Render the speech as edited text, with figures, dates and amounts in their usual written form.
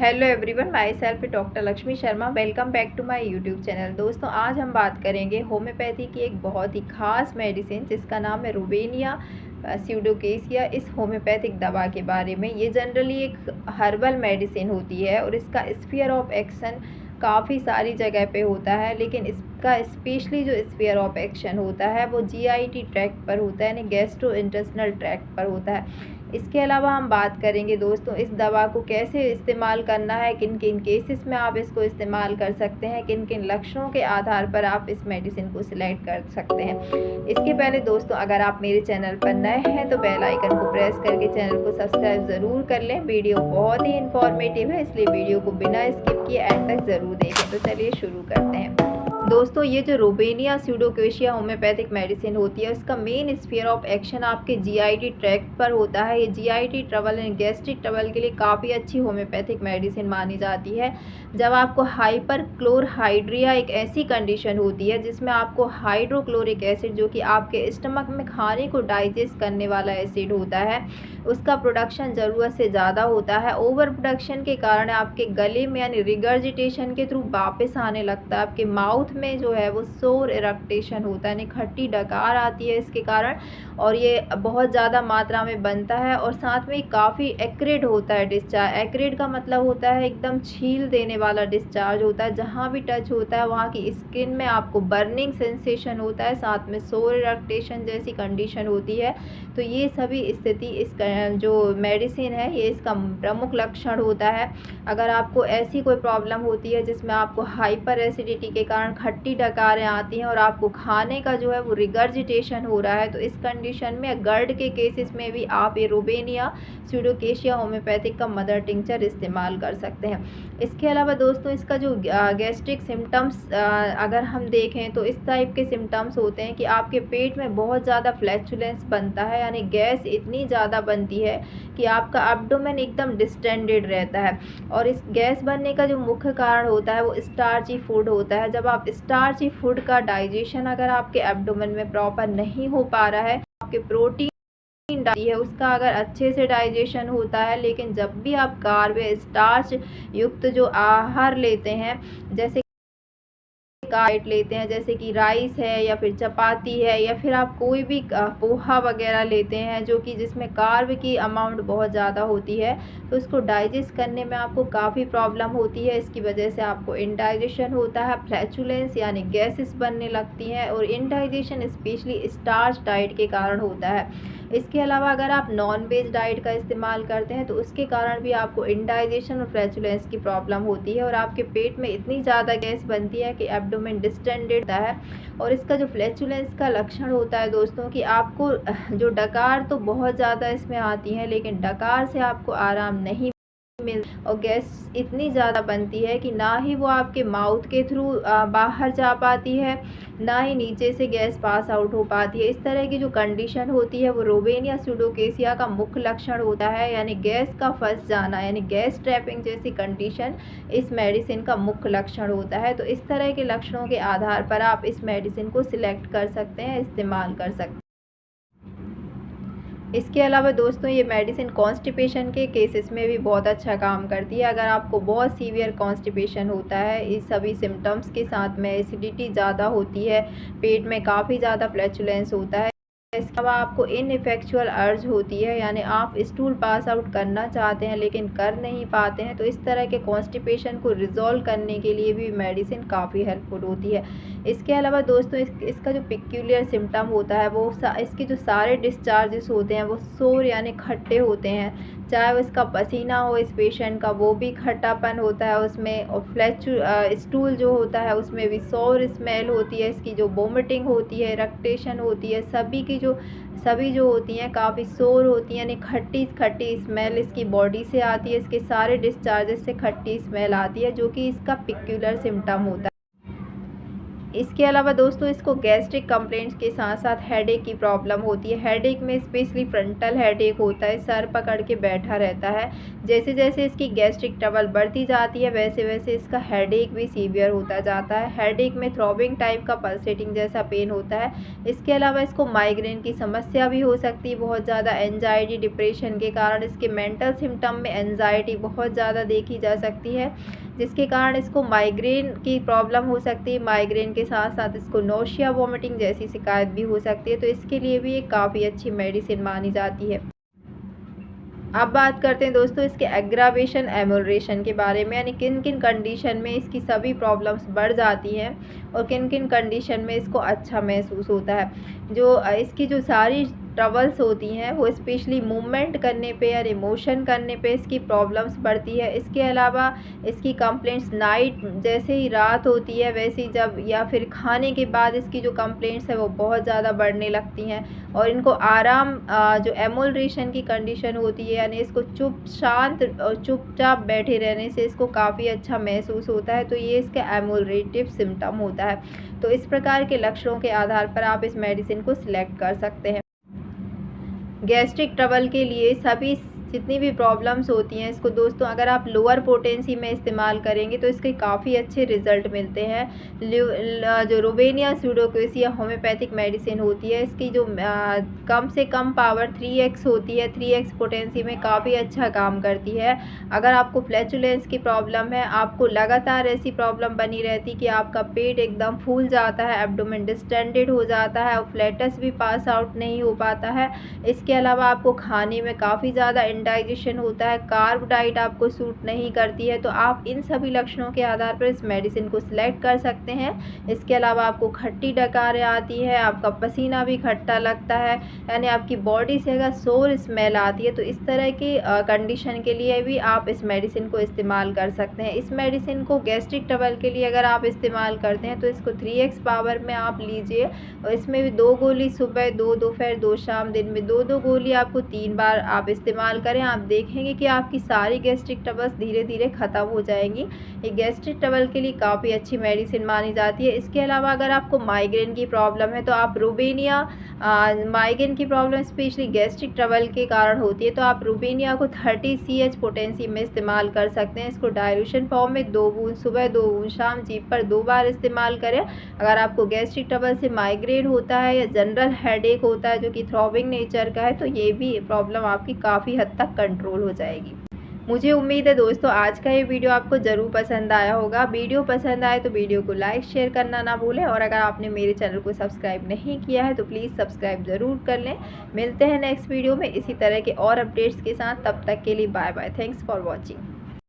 Hello everyone, myself doctor Lakshmi Sharma. Welcome back to my YouTube channel. दोस्तों, आज हम बात करेंगे होम्योपैथी की एक बहुत ही खास मेडिसिन जिसका नाम है रुबेनिया स्यूडोकेसिया। इस होम्योपैथिक दवा के बारे में, ये जनरली एक हर्बल मेडिसिन होती है और इसका स्फीयर ऑफ एक्शन काफ़ी सारी जगह पे होता है, लेकिन इसका स्पेशली जो स्फीयर ऑफ एक्शन होता है वो जीआईटी ट्रैक्ट पर होता है, यानी गैस्ट्रो इंटेस्टिनल ट्रैक्ट पर होता है। इसके अलावा हम बात करेंगे दोस्तों, इस दवा को कैसे इस्तेमाल करना है, किन किन केसेस में आप इसको इस्तेमाल कर सकते हैं, किन किन लक्षणों के आधार पर आप इस मेडिसिन को सिलेक्ट कर सकते हैं। इसके पहले दोस्तों, अगर आप मेरे चैनल पर नए हैं तो बेल आइकन को प्रेस करके चैनल को सब्सक्राइब ज़रूर कर लें। वीडियो बहुत ही इन्फॉर्मेटिव है, इसलिए वीडियो को बिना स्किप किए एंड तक ज़रूर देखें। तो चलिए शुरू करते हैं। दोस्तों, ये जो रुबेनिया स्यूडोकेसिया होम्योपैथिक मेडिसिन होती है, उसका मेन स्फीयर ऑफ एक्शन आपके जीआईटी ट्रैक्ट पर होता है। ये GIT trouble and gastric trouble के लिए काफ़ी अच्छी होम्योपैथिक मेडिसिन मानी जाती है। जब आपको हाइपर क्लोरहाइड्रिया, एक ऐसी कंडीशन होती है जिसमें आपको हाइड्रोक्लोरिक एसिड, जो कि आपके स्टमक में खाने को डाइजेस्ट करने वाला एसिड होता है, उसका प्रोडक्शन ज़रूरत से ज़्यादा होता है। ओवर प्रोडक्शन के कारण आपके गले में यानी रिगर्जिटेशन के थ्रू वापस आने लगता है। आपके माउथ में जो है वो सोर इरक्टेशन होता है, यानी खट्टी डकार आती है इसके कारण, और ये बहुत ज़्यादा मात्रा में बनता है। और साथ में काफ़ी एक्रिड होता है डिस्चार्ज। एक्रिड का मतलब होता है एकदम छील देने वाला डिस्चार्ज होता है। जहाँ भी टच होता है वहाँ की स्किन में आपको बर्निंग सेंसेशन होता है, साथ में सोर इरक्टेशन जैसी कंडीशन होती है। तो ये सभी स्थिति इस जो मेडिसिन है ये इसका प्रमुख लक्षण होता है। अगर आपको ऐसी कोई प्रॉब्लम होती है जिसमें आपको हाइपर एसिडिटी के कारण खट्टी डकारें आती हैं और आपको खाने का जो है वो रिगर्जिटेशन हो रहा है, तो इस कंडीशन में गर्ड के केसेस में भी आप ये रुबेनिया स्यूडोकेसिया होम्योपैथिक का मदर टिंचर इस्तेमाल कर सकते हैं। इसके अलावा दोस्तों, इसका जो गैस्ट्रिक सिम्टम्स अगर हम देखें तो इस टाइप के सिम्टम्स होते हैं कि आपके पेट में बहुत ज़्यादा फ्लैचुलेंस बनता है, यानी गैस इतनी ज़्यादा बनती है कि आपका एब्डोमेन एकदम डिस्टेंडेड रहता है। और इस गैस बनने का जो मुख्य कारण होता है वो स्टार्ची फूड होता है। जब आप स्टार्ची फूड का डाइजेशन अगर आपके एब्डोमेन में प्रॉपर नहीं हो पा रहा है, आपके प्रोटीन है उसका अगर अच्छे से डाइजेशन होता है, लेकिन जब भी आप कार्ब स्टार्च युक्त जो आहार लेते हैं, जैसे डाइट लेते हैं, जैसे कि राइस है या फिर चपाती है या फिर आप कोई भी पोहा वगैरह लेते हैं जो कि जिसमें कार्ब की अमाउंट बहुत ज़्यादा होती है, तो उसको डाइजेस्ट करने में आपको काफ़ी प्रॉब्लम होती है। इसकी वजह से आपको इंडाइजेशन होता है, फ्लैचुलेंस यानी गैसेस बनने लगती हैं, और इंडाइजेशन स्पेशली स्टार्च डाइट के कारण होता है। इसके अलावा अगर आप नॉन वेज डाइट का इस्तेमाल करते हैं तो उसके कारण भी आपको इंडाइजेशन और फ्लैचुलेंस की प्रॉब्लम होती है, और आपके पेट में इतनी ज़्यादा गैस बनती है कि एब्डोमेन डिस्टेंडेड होता है। और इसका जो फ्लैचुलेंस का लक्षण होता है दोस्तों, कि आपको जो डकार तो बहुत ज़्यादा इसमें आती हैं, लेकिन डकार से आपको आराम नहीं मिल, और गैस इतनी ज़्यादा बनती है कि ना ही वो आपके माउथ के थ्रू बाहर जा पाती है, ना ही नीचे से गैस पास आउट हो पाती है। इस तरह की जो कंडीशन होती है वो रुबेनिया स्यूडोकेसिया का मुख्य लक्षण होता है, यानी गैस का फंस जाना, यानी गैस ट्रैपिंग जैसी कंडीशन इस मेडिसिन का मुख्य लक्षण होता है। तो इस तरह के लक्षणों के आधार पर आप इस मेडिसिन को सिलेक्ट कर सकते हैं, इस्तेमाल कर सकते हैं। इसके अलावा दोस्तों, ये मेडिसिन कॉन्स्टिपेशन के केसेस में भी बहुत अच्छा काम करती है। अगर आपको बहुत सीवियर कॉन्स्टिपेशन होता है, इस सभी सिम्टम्स के साथ में एसिडिटी ज़्यादा होती है, पेट में काफ़ी ज़्यादा फ्लैचुलेंस होता है, इसके अलावा आपको इनइफेक्चुअल अर्ज होती है, यानी आप स्टूल पास आउट करना चाहते हैं लेकिन कर नहीं पाते हैं, तो इस तरह के कॉन्स्टिपेशन को रिजॉल्व करने के लिए भी मेडिसिन काफ़ी हेल्पफुल होती है। इसके अलावा दोस्तों, इसका जो पिक्यूलियर सिम्टम होता है वो इसके जो सारे डिस्चार्जेस होते हैं वो सोर यानी खट्टे होते हैं। चाहे वो इसका पसीना हो इस पेशेंट का, वो भी खट्टापन होता है उसमें, और स्टूल जो होता है उसमें भी सोर स्मेल होती है। इसकी जो वोमिटिंग होती है, इरक्टेशन होती है, सभी जो होती हैं काफ़ी सोर होती हैं, यानी खट्टी खट्टी स्मेल इसकी बॉडी से आती है। इसके सारे डिस्चार्जेस से खट्टी स्मेल आती है, जो कि इसका पिक्यूलर सिम्टम होता है। इसके अलावा दोस्तों इसको गैस्ट्रिक कंप्लेंट्स के साथ साथ हेडेक की प्रॉब्लम होती है। हेडेक में स्पेशली फ्रंटल हेडेक होता है, सर पकड़ के बैठा रहता है। जैसे जैसे इसकी गैस्ट्रिक ट्रबल बढ़ती जाती है वैसे वैसे इसका हेडेक भी सीवियर होता जाता है। हेडेक में थ्रॉबिंग टाइप का पल्सेटिंग जैसा पेन होता है। इसके अलावा इसको माइग्रेन की समस्या भी हो सकती है बहुत ज़्यादा। एंजाइटी डिप्रेशन के कारण इसके मेंटल सिम्टम में एंजाइटी बहुत ज़्यादा देखी जा सकती है, जिसके कारण इसको माइग्रेन की प्रॉब्लम हो सकती है। माइग्रेन के साथ साथ इसको नोशिया वोमिटिंग जैसी शिकायत भी हो सकती है। तो इसके लिए भी ये काफ़ी अच्छी मेडिसिन मानी जाती है। अब बात करते हैं दोस्तों इसके एग्रावेशन एमोलरेशन के बारे में, यानी किन किन कंडीशन में इसकी सभी प्रॉब्लम्स बढ़ जाती हैं और किन किन कंडीशन में इसको अच्छा महसूस होता है। जो इसकी जो सारी ट्रबल्स होती हैं वो स्पेशली मूवमेंट करने पे या इमोशन करने पे इसकी प्रॉब्लम्स बढ़ती है। इसके अलावा इसकी कंप्लेंट्स नाइट जैसे ही रात होती है वैसे ही जब या फिर खाने के बाद इसकी जो कंप्लेंट्स है वो बहुत ज़्यादा बढ़ने लगती हैं। और इनको आराम जो एमोलरेशन की कंडीशन होती है, यानी इसको शांत और चुपचाप बैठे रहने से इसको काफ़ी अच्छा महसूस होता है। तो ये इसका एमोलरेटिव सिम्टम होता है। तो इस प्रकार के लक्षणों के आधार पर आप इस मेडिसिन को सिलेक्ट कर सकते हैं। गैस्ट्रिक ट्रबल के लिए सभी जितनी भी प्रॉब्लम्स होती हैं इसको दोस्तों अगर आप लोअर पोटेंसी में इस्तेमाल करेंगे तो इसके काफ़ी अच्छे रिजल्ट मिलते हैं। जो रुबेनिया स्यूडोकोसिया होम्योपैथिक मेडिसिन होती है इसकी जो कम से कम पावर 3x होती है, 3x पोटेंसी में काफ़ी अच्छा काम करती है। अगर आपको फ्लैचुलेंस की प्रॉब्लम है, आपको लगातार ऐसी प्रॉब्लम बनी रहती कि आपका पेट एकदम फूल जाता है, एब्डोमेन डिस्टेंडेड हो जाता है और फ्लैटस भी पास आउट नहीं हो पाता है। इसके अलावा आपको खाने में काफ़ी ज़्यादा इंडाइजेशन होता है, कार्ब डाइट आपको सूट नहीं करती है, तो आप इन सभी लक्षणों के आधार पर इस मेडिसिन को सिलेक्ट कर सकते हैं। इसके अलावा आपको खट्टी डकारें आती है, आपका पसीना भी खट्टा लगता है, यानी आपकी बॉडी से अगर सोर स्मेल आती है, तो इस तरह की कंडीशन के लिए भी आप इस मेडिसिन को इस्तेमाल कर सकते हैं। इस मेडिसिन को गैस्ट्रिक ट्रबल के लिए अगर आप इस्तेमाल करते हैं तो इसको 3x पावर में आप लीजिए और इसमें भी 2 गोली सुबह, 2 दोपहर, 2 शाम, दिन में 2-2 गोली आपको 3 बार आप इस्तेमाल करें। आप देखेंगे कि आपकी सारी गैस्ट्रिक ट्रबल्स धीरे धीरे ख़त्म हो जाएंगी। ये गैस्ट्रिक ट्रबल के लिए काफ़ी अच्छी मेडिसिन मानी जाती है। इसके अलावा अगर आपको माइग्रेन की प्रॉब्लम है तो आप रुबेनिया माइग्रेन की प्रॉब्लम स्पेशली गैस्ट्रिक ट्रबल के कारण होती है तो आप रुबेनिया को 30 CH पोटेंसी में इस्तेमाल कर सकते हैं। इसको डाइल्यूशन फॉर्म में 2 बूंद सुबह, 2 बूंद शाम, जीभ पर 2 बार इस्तेमाल करें। अगर आपको गैस्ट्रिक ट्रबल से माइग्रेन होता है या जनरल हेडेक होता है जो कि थ्रॉबिंग नेचर का है तो ये भी प्रॉब्लम आपकी काफ़ी हद तक कंट्रोल हो जाएगी। मुझे उम्मीद है दोस्तों आज का ये वीडियो आपको ज़रूर पसंद आया होगा। वीडियो पसंद आए तो वीडियो को लाइक शेयर करना ना भूलें और अगर आपने मेरे चैनल को सब्सक्राइब नहीं किया है तो प्लीज़ सब्सक्राइब ज़रूर कर लें। मिलते हैं नेक्स्ट वीडियो में इसी तरह के और अपडेट्स के साथ, तब तक के लिए bye bye. Thanks for watching.